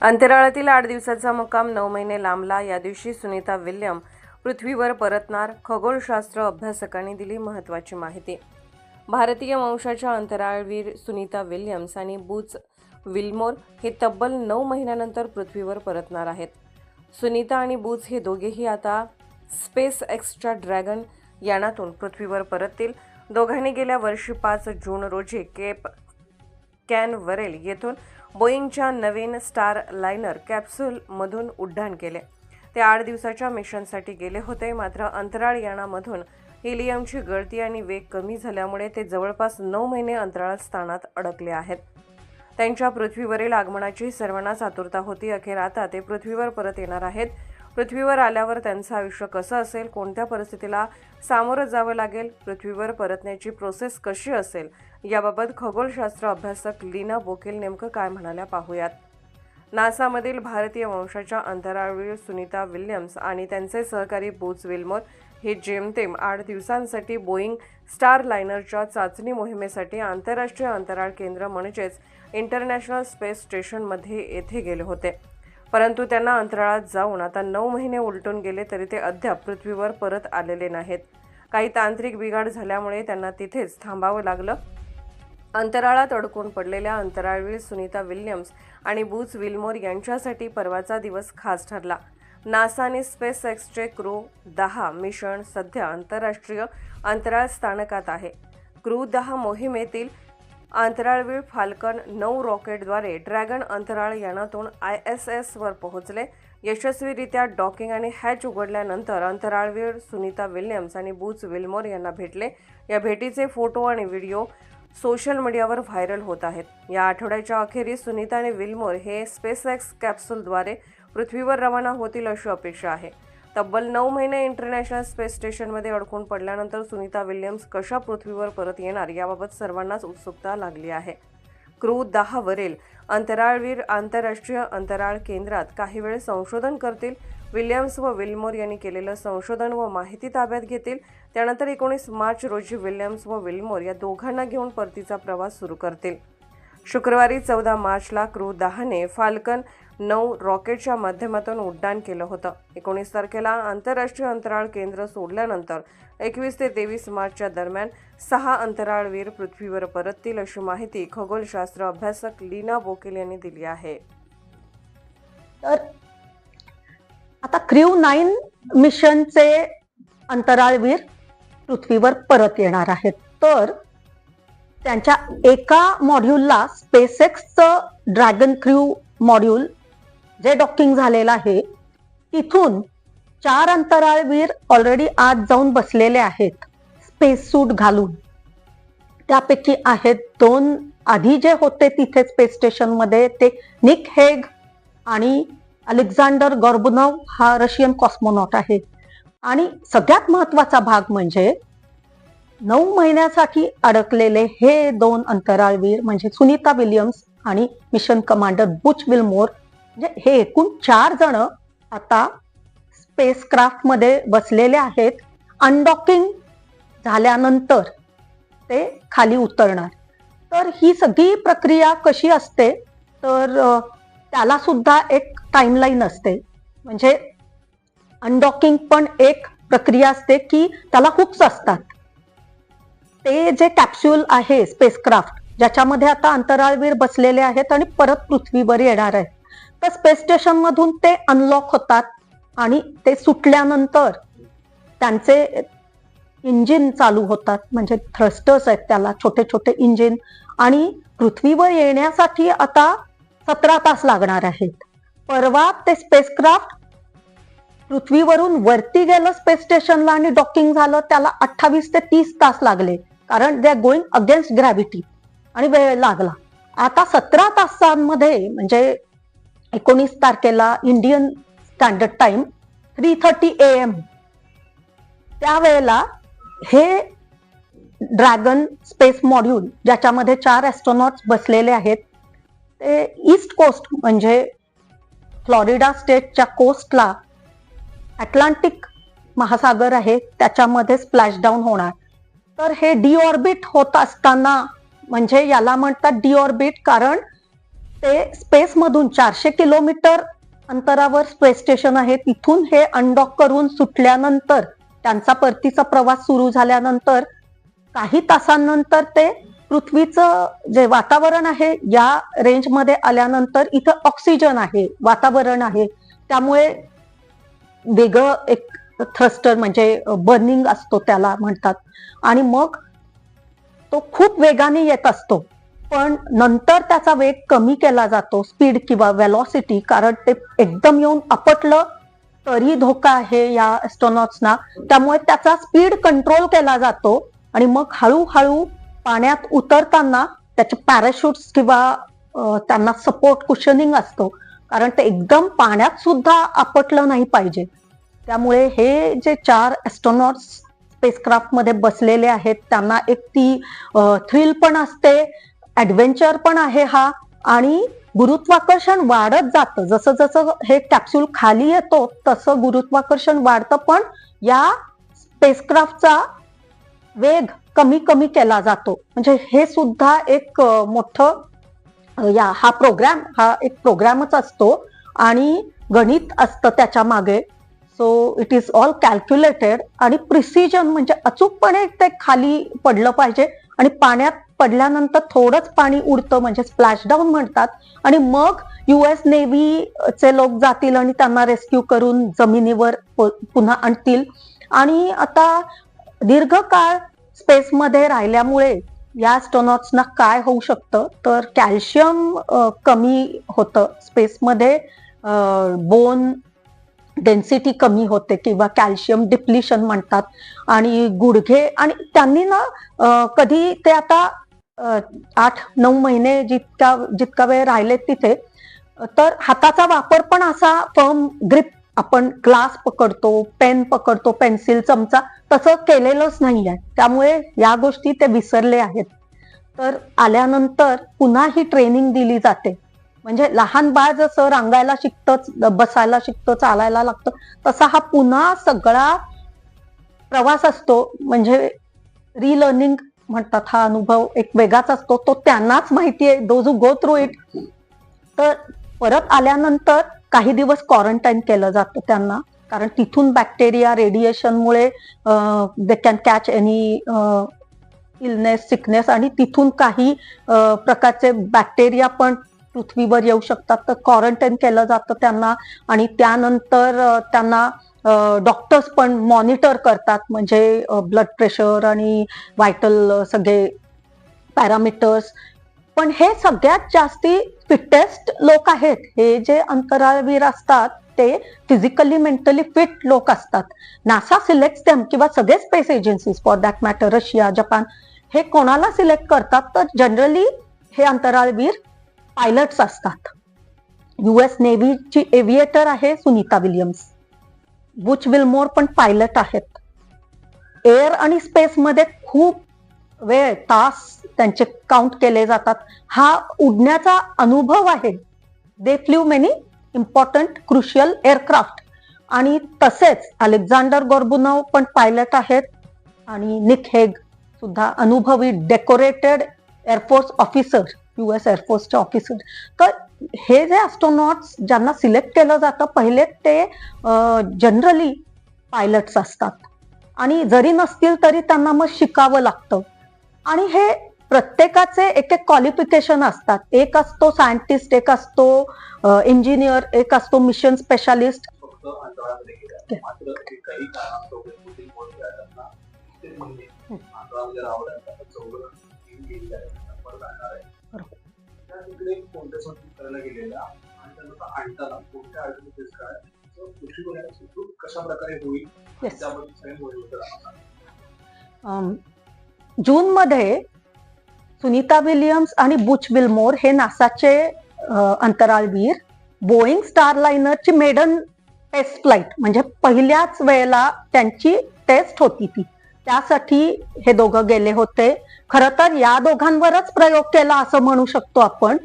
अंतराळातील 8 दिवसाचा मुक्काम 9 महिने लांबला. या दिवशी सुनीता विल्यम पृथ्वीवर परतणार. खगोलशास्त्र अभ्यासकांनी दिली महत्त्वाची माहिती. भारतीय वंशाच्या अंतराळवीर सुनीता विल्यम्स आणि बुच विल्मोर हे तब्बल 9 महिन्यानंतर पृथ्वीवर परतणार आहेत. सुनीता आणि बुच हे दोघेही आता स्पेस एक्सच्या ड्रॅगन यानातून पृथ्वीवर परततील. दोघांनी गेल्या वर्षी 5 जून रोजी केप कॅनवरेल येथून बोईंगच्या नवीन स्टार लायनर कॅप्सूलमधून उड्डाण केले. ते 8 दिवसाच्या मिशनसाठी गेले होते. मात्र अंतराळ यानामधून हिलियमची गळती आणि वेग कमी झाल्यामुळे ते जवळपास 9 महिने अंतराळ स्थानात अडकले आहेत. त्यांच्या पृथ्वीवरील आगमनाची सर्वांनाच आतुरता होती. अखेर आता ते पृथ्वीवर परत येणार आहेत. पृथ्वीवर आल्यावर त्यांचं आयुष्य कसं असेल, कोणत्या परिस्थितीला सामोरं जावं लागेल, पृथ्वीवर परतण्याची प्रोसेस कशी असेल, याबाबत खगोलशास्त्र अभ्यासक लीना बोकेल नेमकं काय म्हणाल्या पाहूयात. नासामधील भारतीय वंशाच्या अंतराळवीर सुनीता विल्यम्स आणि त्यांचे सहकारी बुच विल्मोर हे जेमतेम 8 दिवसांसाठी बोईंग स्टार लायनरच्या चाचणी मोहिमेसाठी आंतरराष्ट्रीय अंतराळ केंद्र म्हणजेच इंटरनॅशनल स्पेस स्टेशनमध्ये येथे गेले होते. परंतु त्यांना अंतराळात जाऊन आता 9 महिने उलटून गेले तरी ते अद्याप पृथ्वीवर परत आलेले नाहीत. काही तांत्रिक बिघाड झाल्यामुळे त्यांना तिथेच थांबावं लागलं. अंतराळात अडकून पडलेल्या अंतराळवीर सुनीता विल्यम्स आणि बुच विल्मोर यांच्यासाठी परवाचा दिवस खास ठरला. नासा आणि स्पेस एक्सचे क्रू 10 मिशन सध्या आंतरराष्ट्रीय अंतराळ स्थानकात आहे. क्रू 10 मोहिमेतील अंतराळवीर फाल्कन 9 रॉकेटद्वारे ड्रॅगन अंतराळ यानातून ISS वर पोहोचले. यशस्वीरित्या डॉकिंग आणि हॅच उघडल्यानंतर अंतराळवीर सुनीता विल्यम्स आणि बुच विल्मोर यांना भेटले. या भेटीचे फोटो आणि व्हिडिओ सोशल मीडियावर व्हायरल होत आहेत. या आठवड्याच्या अखेरीस सुनीता आणि विल्मोर हे स्पेस एक्स कॅप्सूलद्वारे पृथ्वीवर रवाना होतील अशी अपेक्षा आहे. तब्बल 9 महिने इंटरनॅशनल स्पेस स्टेशनमध्ये अडकून पडल्यानंतर सुनीता विल्यम्स कशा पृथ्वीवर परत येणार याबाबत सर्वांनाच उत्सुकता लागली आहे. क्रू 10 वरील अंतराळवीर आंतरराष्ट्रीय अंतराळ केंद्रात काही वेळ संशोधन करतील. विल्यम्स व विल्मोर यांनी केलेलं संशोधन व माहिती ताब्यात घेतील. त्यानंतर 19 मार्च रोजी विल्यम्स व विल्मोर या दोघांना घेऊन परतीचा प्रवास सुरू करतील. शुक्रवारी 14 मार्चला क्रू 10ने फाल्कन 9 रॉकेटच्या माध्यमातून उड्डाण केलं होतं. 19 तारखेला आंतरराष्ट्रीय अंतराळ केंद्र सोडल्यानंतर 21 ते 23 मार्चच्या दरम्यान 6 अंतराळवीर पृथ्वीवर परततील अशी माहिती खगोलशास्त्र अभ्यासक लीना बोकेल यांनी दिली आहे. तर आता क्रू 9 मिशनचे अंतराळवीर पृथ्वीवर परत येणार आहेत. तर त्यांच्या एका मॉड्यूलला स्पेसएक्सचं ड्रॅगन क्रू मॉड्यूल जे डॉकिंग झालेलं आहे तिथून 4 अंतराळवीर ऑलरेडी आत जाऊन बसलेले आहेत स्पेस सूट घालून. त्यापैकी आहेत 2 आधी जे होते तिथे स्पेस स्टेशनमध्ये, ते निक हेग आणि अलेक्झांडर गोर्बुनोव हा रशियन कॉस्मोनॉट आहे. आणि सगळ्यात महत्वाचा भाग म्हणजे 9 महिन्यासाठी अडकलेले हे 2 अंतराळवीर म्हणजे सुनीता विल्यम्स आणि मिशन कमांडर बुच विल्मोर, म्हणजे हे एकूण 4 जण आता स्पेसक्राफ्ट मध्ये बसलेले आहेत. अनडॉकिंग झाल्यानंतर ते खाली उतरणार. तर ही सगळी प्रक्रिया कशी असते तर त्याला सुद्धा एक टाइमलाईन असते. म्हणजे अनडॉकिंग पण एक प्रक्रिया असते की त्याला हुक्स असतात. ते जे कॅप्सूल आहे स्पेसक्राफ्ट ज्याच्यामध्ये आता अंतराळवीर बसलेले आहेत आणि परत पृथ्वीवर येणार आहेत, तर स्पेस स्टेशन मधून ते अनलॉक होतात आणि ते सुटल्यानंतर त्यांचे इंजिन चालू होतात. म्हणजे थ्रस्टर्स आहेत त्याला, छोटे छोटे इंजिन. आणि पृथ्वीवर येण्यासाठी आता 17 तास लागणार आहेत. परवा ते स्पेसक्राफ्ट पृथ्वीवरून वरती गेलं स्पेस स्टेशनला आणि डॉकिंग झालं, त्याला 28 ते 30 तास लागले, कारण they are going against gravity आणि वेळ लागला. आता 17 तासांमध्ये म्हणजे 19 तारखेला इंडियन स्टँडर्ड टाइम 3:30 AM त्यावेळेला हे ड्रॅगन स्पेस मॉड्यूल ज्याच्यामध्ये 4 ॲस्ट्रॉनॉट्स बसलेले आहेत ते ईस्ट कोस्ट म्हणजे फ्लॉरिडा स्टेटच्या कोस्टला अटलांटिक महासागर आहे त्याच्यामध्ये स्प्लॅश डाऊन होणार. तर हे डिऑर्बिट होत असताना, म्हणजे याला म्हणतात डिऑर्बिट कारण ते स्पेसमधून 400 किलोमीटर अंतरावर स्पेस स्टेशन आहे, तिथून हे अनडॉक करून सुटल्यानंतर त्यांचा परतीचा प्रवास सुरू झाल्यानंतर काही तासांनंतर ते पृथ्वीचं जे वातावरण आहे या रेंजमध्ये आल्यानंतर इथं ऑक्सिजन आहे, वातावरण आहे, त्यामुळे वेगळं एक थ्रस्टर म्हणजे बर्निंग असतो त्याला म्हणतात, आणि मग तो खूप वेगाने येत असतो, पण नंतर त्याचा वेग कमी केला जातो, स्पीड किंवा वेलॉसिटी, कारण ते एकदम येऊन आपटलं तरी धोका आहे या एस्ट्रॉनॉट्सना, त्यामुळे त्याचा स्पीड कंट्रोल केला जातो आणि मग हळूहळू पाण्यात उतरताना त्याचे पॅराशूट्स किंवा त्यांना सपोर्ट कुशनिंग असतो, कारण ते एकदम पाण्यात सुद्धा आपटलं नाही पाहिजे. त्यामुळे हे जे 4 एस्ट्रॉनॉट्स स्पेसक्राफ्ट मध्ये बसलेले आहेत त्यांना एक ती थ्रिल पण असते, ऍडव्हेंचर पण आहे हा, आणि गुरुत्वाकर्षण वाढत जातं. जसं जसं हे कॅप्सूल खाली येतो तसं गुरुत्वाकर्षण वाढतं, पण या स्पेसक्राफ्टचा वेग कमी कमी केला जातो. म्हणजे हे सुद्धा एक मोठं हा एक प्रोग्रामच असतो आणि गणित असतं त्याच्या मागे. So it is all calculated आणि प्रिसिजन, म्हणजे अचूकपणे ते खाली पडलं पाहिजे आणि पाण्यात पडल्यानंतर थोडंच पाणी उडतं, म्हणजे स्प्लॅशडाऊन म्हणतात, आणि मग US नेव्हीचे लोक जातील आणि त्यांना रेस्क्यू करून जमिनीवर पुन्हा आणतील. आणि आता दीर्घकाळ स्पेसमध्ये राहिल्यामुळे या एस्ट्रॉनॉट्सना काय होऊ शकतं तर कॅल्शियम कमी होतं स्पेसमध्ये, बोन डेन्सिटी कमी होते किंवा कॅल्शियम डिप्लिशन म्हणतात, आणि गुडघे, आणि त्यांनी ना कधी ते आता 8-9 महिने जितका वेळ राहिले तिथे, तर हाताचा वापर पण असा फर्म ग्रिप, आपण ग्लास पकडतो, पेन पकडतो, पेन्सिल, चमचा, तसं केलेलंच नाहीये, त्यामुळे या गोष्टी ते विसरले आहेत. तर आल्यानंतर पुन्हा ही ट्रेनिंग दिली जाते, म्हणजे लहान बाळ जसं रांगायला शिकतं, बसायला शिकतं, चालायला लागतं, तसा हा पुन्हा सगळा प्रवास असतो, म्हणजे रिलर्निंग म्हणतात. हा अनुभव एक वेगळाच असतो, तो त्यांनाच माहिती आहे, those who go through it. तर परत आल्यानंतर काही दिवस क्वारंटाईन केलं जातं त्यांना, कारण तिथून बॅक्टेरिया रेडिएशनमुळे they can catch any illness, sickness, आणि तिथून काही प्रकारचे बॅक्टेरिया पण पृथ्वीवर येऊ शकतात. तर क्वारंटाईन केलं जातं त्यांना, आणि त्यानंतर त्यांना डॉक्टर्स पण मॉनिटर करतात, म्हणजे ब्लड प्रेशर आणि व्हायटल सगळे पॅरामीटर्स. पण हे सगळ्यात जास्ती फिटेस्ट लोक आहेत, हे जे अंतराळवीर असतात ते फिजिकली मेंटली फिट लोक असतात. नासा सिलेक्ट देम, किंवा सगळे space agencies for that matter, Russia, Japan, हे कोणाला सिलेक्ट करतात तर जनरली हे अंतराळवीर पायलट्स असतात. US नेव्हीची एव्हिएटर आहे सुनीता विल्यम्स, बुच विल्मोर पण पायलट आहेत. एअर आणि स्पेसमध्ये खूप वेळ, तास त्यांचे काउंट केले जातात. हा उडण्याचा अनुभव आहे. They flew many important crucial aircraft. आणि तसेच अलेक्झांडर गोर्बुनोव पण पायलट आहेत, आणि निक हेग सुद्धा अनुभवी डेकोरेटेड एअरफोर्स ऑफिसर, US एअरफोर्सचे ऑफिसर. तर हे जे ॲस्ट्रॉनॉट्स ज्यांना सिलेक्ट केलं जातं पहिले, ते जनरली पायलट्स असतात, आणि जरी नसतील तरी त्यांना मग शिकावं लागतं. आणि हे प्रत्येकाचे एक एक क्वालिफिकेशन असतात. एक असतो सायंटिस्ट, एक असतो इंजिनियर, एक असतो मिशन स्पेशालिस्ट. जून मध्ये सुनीता विल्यम्स आणि बुच विल्मोर हे नासाचे अंतराळवीर बोईंग स्टारलाइनरची मेडन टेस्ट फ्लाइट, म्हणजे पहिल्याच वेळेला त्यांची टेस्ट होती ती, त्यासाठी हे दोघं गेले होते. खरं तर या दोघांवरच प्रयोग केला असं म्हणू शकतो आपण.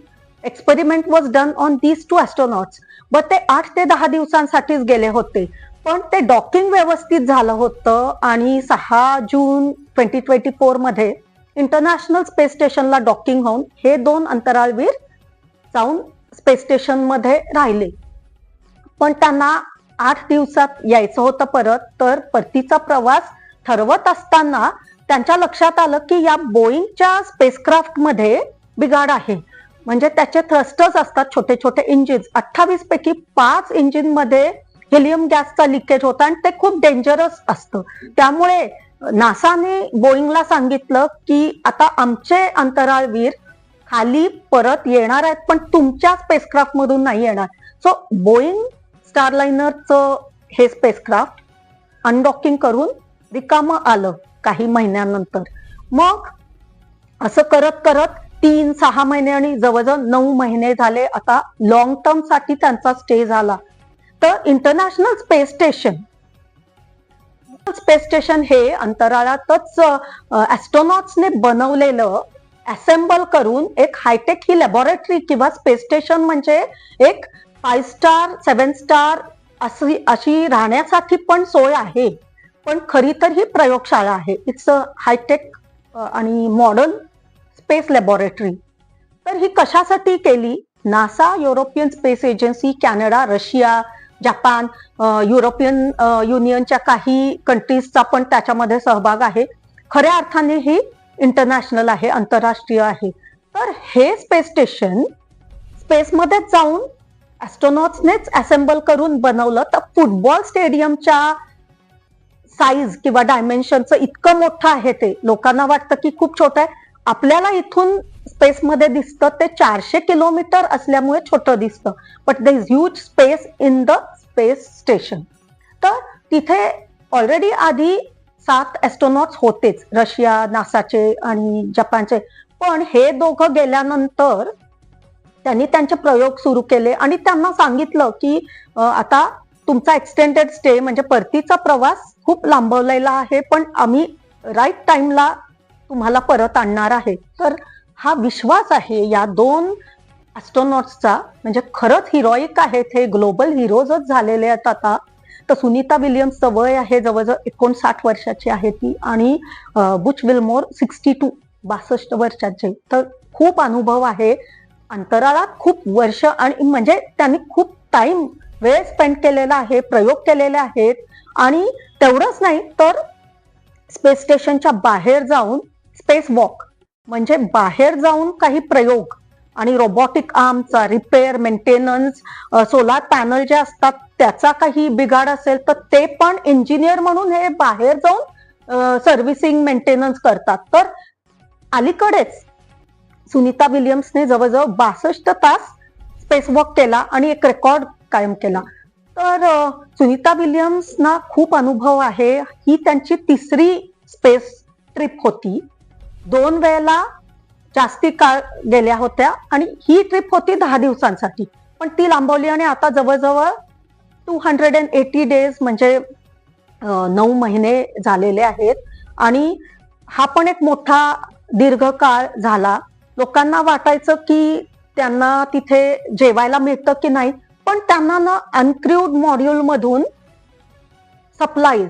Experiment was done on these 2 astronauts, but ते 8 ते 10 दिवसांसाठीच गेले होते, पण ते डॉकिंग व्यवस्थित झालं होतं, आणि 6 जून 2024 मध्ये इंटरनॅशनल स्पेस स्टेशनला डॉकिंग होऊन हे 2 अंतराळवीर जाऊन स्पेस स्टेशन मध्ये राहिले, पण त्यांना 8 दिवसात यायचं होतं परत. तर परतीचा प्रवास ठरवत असताना त्यांच्या लक्षात आलं की या बोईंगच्या स्पेसक्राफ्ट मध्ये बिघाड आहे. म्हणजे त्याचे थ्रस्टर्स असतात, छोटे छोटे इंजिन, 28 पैकी 5 इंजिन मध्ये हेलियम गॅसचा लिकेज होता आणि ते खूप डेंजरस असतं. त्यामुळे नासाने बोईंगला सांगितलं की आता आमचे अंतराळवीर खाली परत येणार आहेत, पण तुमच्या स्पेसक्राफ्ट मधून नाही येणार. सो बोईंग स्टारलाइनरचं हे स्पेसक्राफ्ट अनडॉकिंग करून रिकामं आलं काही महिन्यानंतर. मग असं करत करत 3-6 महिने आणि जवळजवळ 9 महिने झाले आता लॉंग टर्म साठी त्यांचा स्टे झाला. तर इंटरनॅशनल स्पेस स्टेशन हे अंतराळातच ॲस्ट्रॉनॉट्सने बनवलेलं, असेंबल करून एक हायटेक ही लॅबोरेटरी किंवा स्पेस स्टेशन म्हणजे एक 5 स्टार 7 स्टार अशी राहण्यासाठी पण सोय आहे, पण खरी तर ही प्रयोगशाळा आहे. इट्स अ हायटेक आणि मॉडर्न स्पेस लॅबोरेटरी. तर ही कशासाठी केली? NASA, European space agency, Canada, Russia, Japan, European युनियनच्या काही कंट्रीजचा पण त्याच्यामध्ये सहभाग आहे. खऱ्या अर्थाने ही इंटरनॅशनल आहे, आंतरराष्ट्रीय आहे. तर हे स्पेस स्टेशन स्पेसमध्येच जाऊन ॲस्ट्रॉनॉट्सनेच असेंबल करून बनवलं. तर फुटबॉल स्टेडियमच्या साईज किंवा डायमेन्शनचं इतकं मोठं आहे ते. लोकांना वाटतं की खूप छोटं आहे. आपल्याला इथून स्पेसमध्ये दिसतं ते 400 किलोमीटर असल्यामुळे छोटं दिसतं, but there is huge space in the space station. तर तिथे ऑलरेडी आधी 7 ॲस्ट्रॉनॉट्स होतेच, रशिया, नासाचे आणि जपानचे. पण हे दोघं गेल्यानंतर त्यांनी त्यांचे प्रयोग सुरू केले आणि त्यांना सांगितलं की आता तुमचा एक्सटेंडेड स्टे म्हणजे परतीचा प्रवास खूप लांबवलेला आहे, पण आम्ही राईट टाइमला तुम्हाला परत आणणार आहे. तर हा विश्वास आहे या 2 ॲस्ट्रॉनॉट्सचा. म्हणजे खरंच हिरोईक आहेत, हे ग्लोबल हिरोजच झालेले आहेत आता. तर सुनीता विल्यम्सचं वय आहे जवळजवळ 59 वर्षाची आहे ती, आणि बुच विल्मोर 62 वर्षाचे. तर खूप अनुभव आहे अंतराळात, खूप वर्ष, आणि म्हणजे त्यांनी खूप वेळ स्पेंड केलेला आहे, प्रयोग केलेले आहेत. आणि तेवढंच नाही तर स्पेस स्टेशनच्या बाहेर जाऊन स्पेस वॉक म्हणजे बाहेर जाऊन काही प्रयोग आणि रोबोटिक आर्मचा रिपेअर, मेंटेनन्स, सोलार पॅनल जे असतात त्याचा काही बिघाड असेल तर ते पण इंजिनियर म्हणून हे बाहेर जाऊन सर्व्हिसिंग, मेंटेनन्स करतात. तर अलीकडेच सुनीता विल्यम्सने जवळजवळ 62 तास स्पेस वॉक केला आणि एक रेकॉर्ड कायम केला. तर सुनीता विल्यम्सना खूप अनुभव आहे. ही त्यांची 3री स्पेस ट्रिप होती. 2 वेळेला जास्ती काळ गेल्या होत्या आणि ही ट्रिप होती 10 दिवसांसाठी, पण ती लांबवली आणि आता जवळजवळ 280 डेज म्हणजे 9 महिने झालेले आहेत. आणि हा पण एक मोठा दीर्घकाळ झाला. लोकांना वाटायचं की त्यांना तिथे जेवायला मिळतं की नाही, पण त्यांना ना अनक्रूड मॉड्यूल मधून सप्लाईज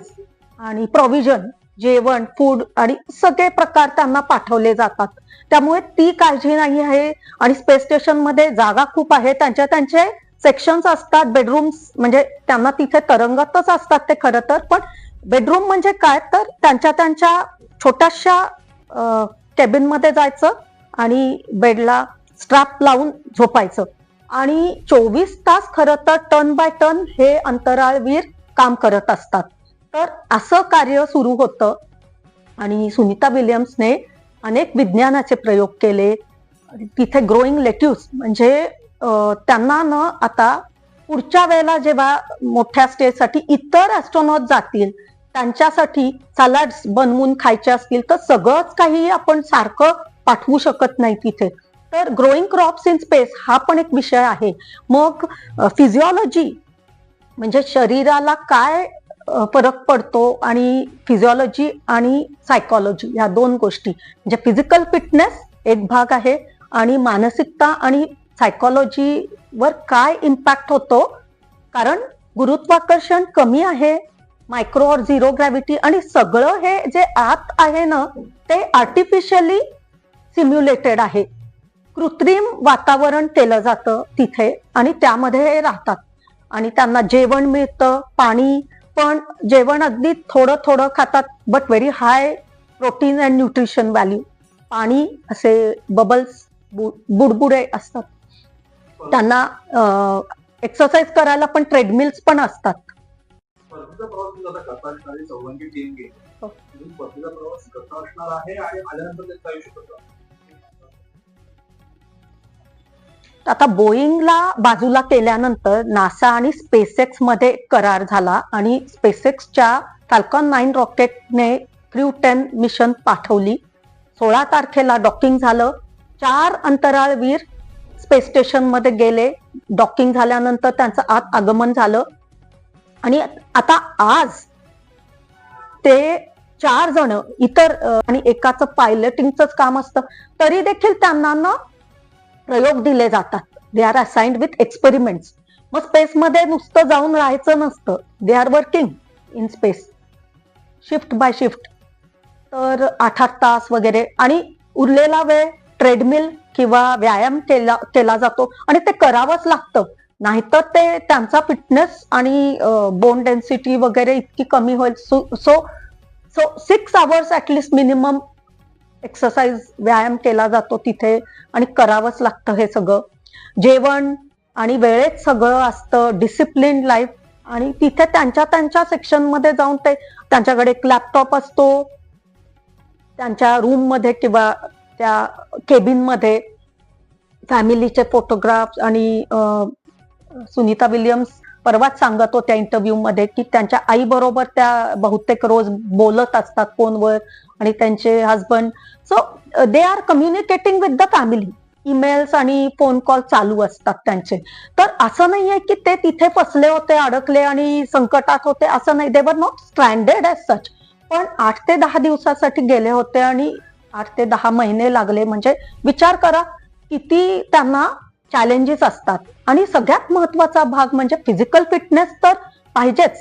आणि प्रोव्हिजन, जेवण, फूड आणि सगळे प्रकार त्यांना पाठवले जातात. त्यामुळे ती काळजी नाही आहे. आणि स्पेस स्टेशन मध्ये जागा खूप आहे, त्यांचे सेक्शन्स असतात, बेडरूम्स, म्हणजे त्यांना तिथे तरंगतच असतात ते खरं तर. पण बेडरूम म्हणजे काय, तर त्यांच्या छोट्याशा केबिन मध्ये जायचं आणि बेडला स्ट्रॅप लावून झोपायचं. आणि 24 तास खरं तर टर्न बाय टर्न हे अंतराळवीर काम करत असतात. तर असं कार्य सुरू होतं. आणि सुनीता विल्यम्सने अनेक विज्ञानाचे प्रयोग केले. तिथे ग्रोईंग लेट्यूस म्हणजे त्यांना न आता पुढच्या वेळेला जेव्हा मोठ्या स्टेजसाठी इतर ॲस्ट्रॉनॉट जातील त्यांच्यासाठी सॅलड्स बनवून खायचे असतील तर सगळंच काही आपण सारखं पाठवू शकत नाही तिथे. तर ग्रोईंग क्रॉप्स इन स्पेस हा पण एक विषय आहे. मग फिजिओलॉजी म्हणजे शरीराला काय फरक पडतो, आणि फिजिओलॉजी आणि सायकोलॉजी या 2 गोष्टी म्हणजे फिजिकल फिटनेस एक भाग आहे आणि मानसिकता आणि सायकोलॉजीवर काय इम्पॅक्ट होतो, कारण गुरुत्वाकर्षण कमी आहे, मायक्रो और झिरो ग्रॅव्हिटी, आणि सगळं हे जे आत आहे ना ते आर्टिफिशियली सिम्युलेटेड आहे. कृत्रिम वातावरण केलं जातं तिथे आणि त्यामध्ये हे राहतात आणि त्यांना जेवण मिळतं, पाणी पण जेवण अगदी थोडं थोडं खातात but very high protein and nutrition value. पाणी असे बबल्स बुडबुडे असतात. त्यांना एक्सरसाइज करायला पण ट्रेडमिल्स पण असतात. परतीचा प्रवास तुम्ही आता करता असणारी चौघांची टीम गेली. हो. तुम्ही परतीचा प्रवास कसा असणार आहे आणि आल्यानंतर त्याचं आयुष्य कसं असणार? आता बोईंगला बाजूला केल्यानंतर नासा आणि स्पेसएक्स मध्ये करार झाला आणि स्पेसएक्सच्या फॅल्कॉन 9 रॉकेटने क्रू 10 मिशन पाठवली. 16 तारखेला डॉकिंग झालं. 4 अंतराळवीर स्पेस स्टेशन मध्ये गेले. डॉकिंग झाल्यानंतर त्यांचं आत आगमन झालं आणि आता आज ते 4 जण इतर आणि एकाचं पायलटिंगच काम असतं तरी देखील त्यांना ना प्रयोग दिले जातात. They are assigned with experiments. मग स्पेसमध्ये नुसतं जाऊन राहायचं नसतं. They are working in space shift by shift. तर 8-8 तास वगैरे आणि उरलेला वेळ ट्रेडमिल किंवा व्यायाम केला जातो आणि ते करावंच लागतं. नाहीतर ते त्यांचा फिटनेस आणि बोन डेन्सिटी वगैरे इतकी कमी होईल. So 6 hours at least minimum exercise व्यायाम केला जातो तिथे आणि करावंच लागतं हे सगळं. जेवण आणि वेळेत सगळं असतं. डिसिप्लिन लाईफ आणि तिथे त्यांच्या सेक्शन मध्ये जाऊन ते त्यांच्याकडे एक लॅपटॉप असतो. त्यांच्या रूम मध्ये किंवा त्या केबिन मध्ये फॅमिलीचे फोटोग्राफ्स आणि सुनीता विल्यम्स परवाच सांगत होत्या इंटरव्ह्यू मध्ये की त्यांच्या आई बरोबर त्या बहुतेक रोज बोलत असतात फोनवर आणि त्यांचे husband. So they are communicating with the family. Emails आणि फोन कॉल चालू असतात त्यांचे. तर असं नाहीये की ते तिथे फसले होते, अडकले आणि संकटात होते, असं नाही. दे were not stranded as such. पण 8 ते 10 दिवसासाठी गेले होते आणि 8 ते 10 महिने लागले. म्हणजे विचार करा किती त्यांना चॅलेंजेस असतात. आणि सगळ्यात महत्वाचा भाग म्हणजे फिजिकल फिटनेस तर पाहिजेच.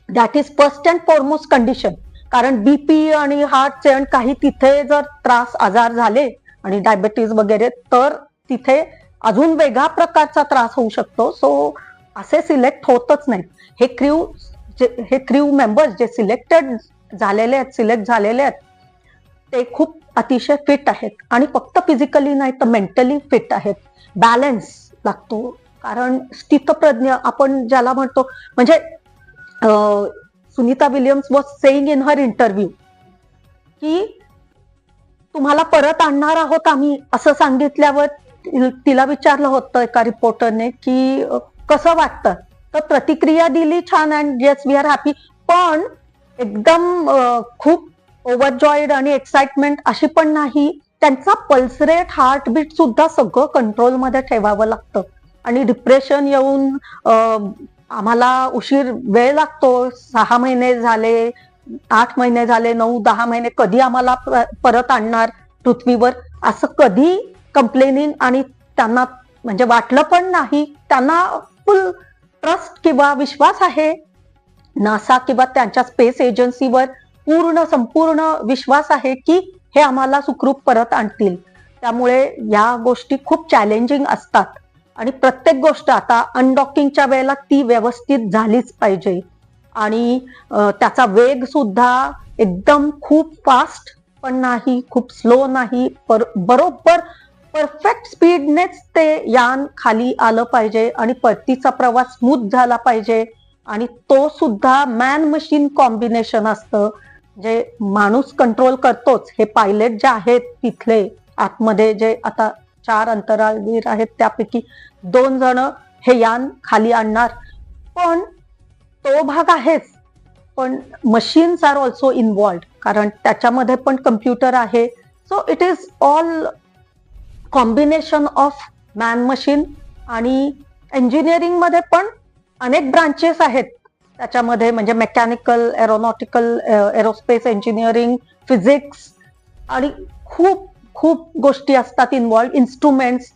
That is first and foremost condition. कारण बीपी आणि हार्टचे आणि काही तिथे जर त्रास आजार झाले आणि डायबिटीज वगैरे तर तिथे अजून वेगळा प्रकारचा त्रास होऊ शकतो. सो असे सिलेक्ट होतच नाहीत. हे क्रू मेंबर्स जे सिलेक्ट झालेले आहेत ते खूप अतिशय फिट आहेत आणि फक्त फिजिकली नाही तर मेंटली फिट आहेत. बॅलन्स लागतो. कारण स्थितप्रज्ञ आपण ज्याला म्हणतो म्हणजे Sunita Williams was saying in her interview की तुम्हाला परत आणणार आहोत आम्ही असं सांगितल्यावर तिला विचारलं होतं एका रिपोर्टरने की कसं वाटतं. तर प्रतिक्रिया दिली छान and yes we are happy. पण एकदम खूप ओव्हरजॉईड आणि एक्साइटमेंट अशी पण नाही. त्यांचा पल्स रेट हार्टबीट सुद्धा सगळं कंट्रोलमध्ये ठेवावं लागतं आणि डिप्रेशन येऊन आम्हाला उशीर वेळ लागतो. 6 महिने झाले, 8 महिने झाले, 9-10 महिने कधी आम्हाला परत आणणार पृथ्वीवर असं कधी कंप्लेनिंग आणि त्यांना म्हणजे वाटलं पण नाही. त्यांना फुल ट्रस्ट किंवा विश्वास आहे नासा किंवा त्यांच्या स्पेस एजन्सीवर. संपूर्ण विश्वास आहे की हे आम्हाला सुखरूप परत आणतील. त्यामुळे या गोष्टी खूप चॅलेंजिंग असतात आणि प्रत्येक गोष्ट आता अनडॉकिंगच्या वेळेला ती व्यवस्थित झालीच पाहिजे आणि त्याचा वेग सुद्धा एकदम खूप फास्ट पण नाही, खूप स्लो नाही, बरोबर परफेक्ट स्पीडनेच ते यान खाली आलं पाहिजे आणि परतीचा प्रवास स्मूथ झाला पाहिजे. आणि तो सुद्धा मॅन मशीन कॉम्बिनेशन असतं. जे माणूस कंट्रोल करतोच. हे पायलट जे आहेत तिथले आतमध्ये जे आता 4 अंतराळवीर आहेत त्यापैकी 2 जण हे यान खाली आणणार. पण तो भाग आहेच. पण मशीन्स आर ऑल्सो इन्व्हॉल्ड कारण त्याच्यामध्ये पण कम्प्युटर आहे. So it is all combination of man machine. आणि इंजिनिअरिंग मध्ये पण अनेक ब्रांचेस आहेत त्याच्यामध्ये म्हणजे mechanical, aeronautical, aerospace engineering, physics आणि खूप खूप गोष्टी असतात इन्व्हॉल्ड. इन्स्ट्रुमेंट्स,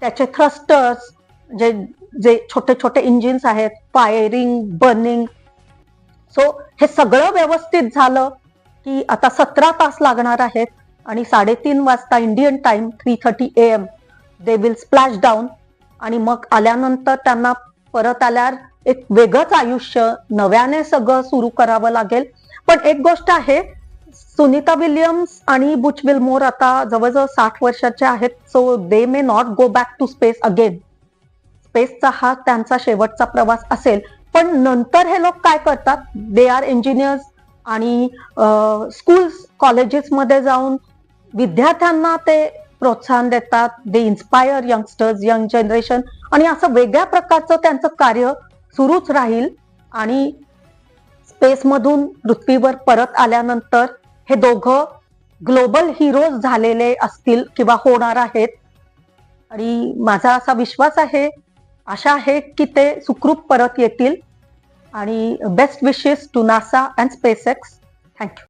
त्याचे थ्रस्टर्स, जे छोटे छोटे इंजिन्स आहेत, फायरिंग, बर्निंग. सो हे सगळं व्यवस्थित झालं की आता 17 तास लागणार आहेत आणि 3:30 वाजता Indian time 3:30 AM they will splash down आणि मग आल्यानंतर त्यांना परत आल्यावर एक वेगळंच आयुष्य नव्याने सगळं सुरू करावं लागेल. पण एक गोष्ट आहे, सुनीता विल्यम्स आणि बुच विल्मोर आता जवळजवळ 60 वर्षाचे आहेत. So they may not go back to space again. स्पेसचा हा त्यांचा शेवटचा प्रवास असेल. पण नंतर हे लोक काय करतात, दे आर इंजिनियर्स आणि स्कूल्स कॉलेजेसमध्ये जाऊन विद्यार्थ्यांना ते प्रोत्साहन देतात. दे इन्स्पायर यंगस्टर्स, यंग जनरेशन, आणि असं वेगळ्या प्रकारचं त्यांचं कार्य सुरूच राहील. आणि स्पेसमधून पृथ्वीवर परत आल्यानंतर हे दोघं ग्लोबल हिरोज झालेले असतील किंवा होणार आहेत. आणि माझा असा विश्वास आहे, आशा आहे की ते सुखरूप परत येतील. आणि best wishes to NASA and SpaceX. Thank you.